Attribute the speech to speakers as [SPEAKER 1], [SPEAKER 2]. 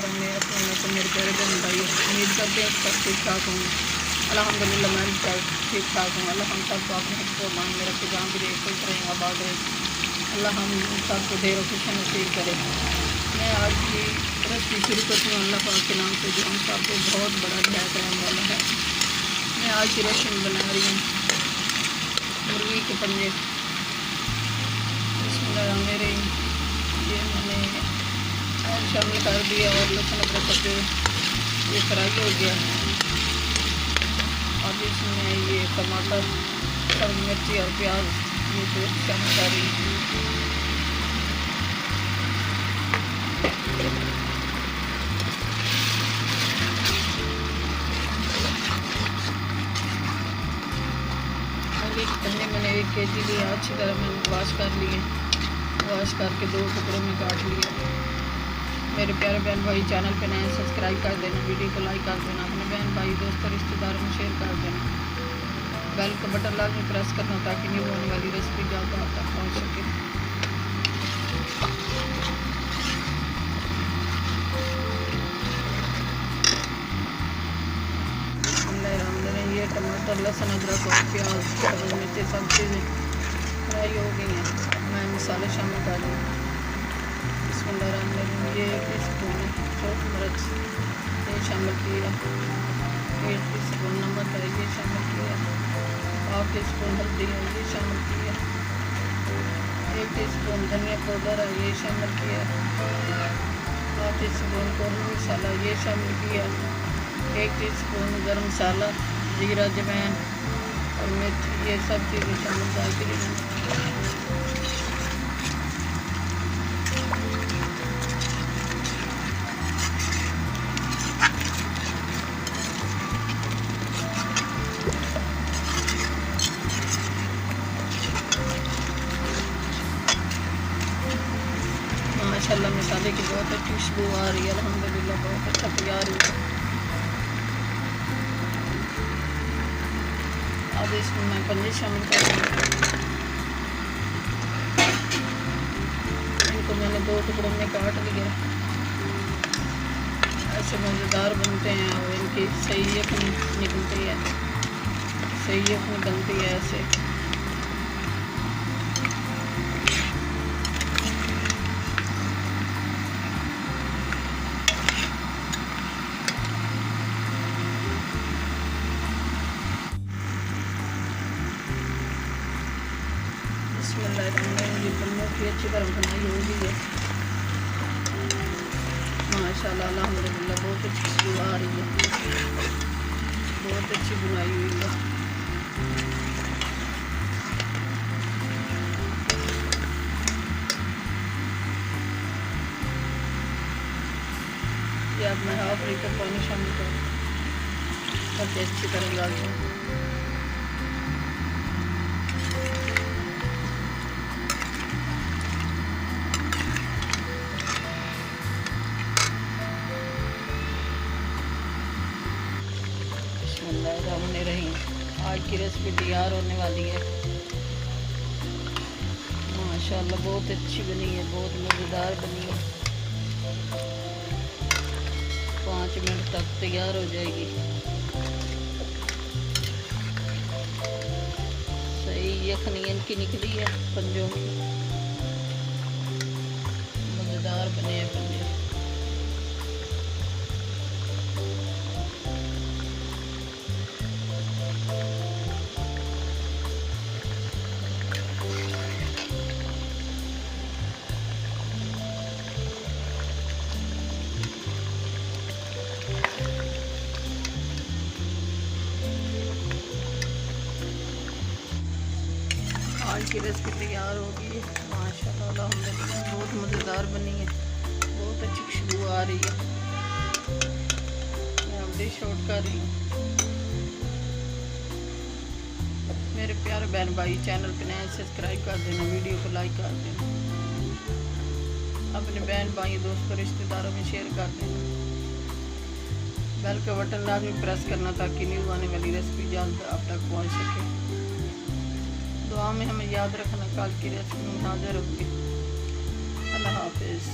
[SPEAKER 1] मेरे प्यारे बहन भाई, उम्मीद करते हैं सब ठीक ठाक होंगे। अल्हम्दुलिल्लाह मैं भी ठीक ठाक हूँ। अल्लाह हम सबको अपने हिफ्ज़ व मान में रखे, जहाँ भी रहे खुश रहें, आबाद रहें। अल्लाह हम सबको ढेरों खुश नसीब करे। मैं आज की रेसिपी शुरू करती हूँ अल्लाह पाक के नाम से, जो हम सब पे बहुत बड़ा दया करने वाला है। मैं आज की रेसिपी बना रही हूँ मुर्गी के पंजे। मेरे ये मैंने और शामिल कर दिया और लहसुन अदरक पत्ते ये फ्राई हो गया। अब इसमें ये टमाटर, हरी मिर्ची और प्याज ये पेस्ट शामिल कर रही हूँ। मुर्गी के पंजे मैंने 1 kg लिए, अच्छी तरह मैंने वॉश कर लिए, वॉश करके 2 टुकड़ों में काट लिया। मेरे प्यारे बहन भाई चैनल पे नए सब्सक्राइब कर देना, वीडियो को लाइक कर देना, अपने बहन भाई दोस्तों रिश्तेदारों में शेयर कर देना। बेल का बटन लाजमी प्रेस करना ताकि न्यू होने वाली रेसिपी जल्द आप तक पहुँच सके। ये टमाटर, लहसुन, अदरक और प्याज, हरी मिर्ची सब चीज़ें फ्राई हो गई हैं। मैं मसाले शामिल कर दूँ। ये 1 टीस्पून छोटी मिर्च ये शामिल किया, 1 टीस्पून नमक है ये शामिल किया, 1/2 टीस्पून हल्दी है ये शामिल किया, 1 टीस्पून धनिया पाउडर है ये शामिल किया, 1/2 टीस्पून कोहरी मसाला ये शामिल किया, 1 टीस्पून गर्म मसाला, जीरा, अजवाइन और मिर्च ये सब चीज़ें शामिल कर दी। माशाल्लाह मसाले की बहुत अच्छी खुशबू आ रही है, अल्हम्दुलिल्लाह बहुत अच्छा तैयार हुआ। अब इसमें मैं पंजे शामिल कर दूँगी। इनको मैंने 2 टुकड़ों में काट लिया। ऐसे मज़ेदार बनते हैं और इनकी सहीयत निकलती है, सहीयत निकलती है ऐसे। ये पन्नों की अच्छी तरह बनाई होगी है। माशाल्लाह अल्हम्दुलिल्लाह बहुत अच्छी खुशबू आ रही है, बहुत अच्छी बनाई हुई है। ये अब मैं 1/2 लीटर पानी शामिल करूँ ताकि अच्छी तरह डाल दूँ। आज की रेसिपी तैयार होने वाली है। माशाल्लाह बहुत अच्छी बनी है, बहुत मज़ेदार बनी है। 5 मिनट तक तैयार हो जाएगी। सही यखनी इनकी निकली है पंजों की, मज़ेदार बने हैं पंजे। आज की रेसिपी तैयार होगी माशाल्लाह अल्हम्दुलिल्लाह, बहुत मज़ेदार बनी है, बहुत अच्छी खुशबू आ रही है। मैं अब डिश आउट कर रही हूँ। मेरे प्यारे बहन भाई चैनल पे नए सब्सक्राइब कर देना, वीडियो को लाइक कर देना, अपने बहन भाई दोस्तों रिश्तेदारों में शेयर कर देना। बेल का बटन लाजमी प्रेस करना ताकि न्यू आने वाली रेसिपी जल्द आप तक पहुँच सके। दुआ में हमें याद रखना, कल की रेसिपी में हाजिर होगी। अल्लाह हाफिज़।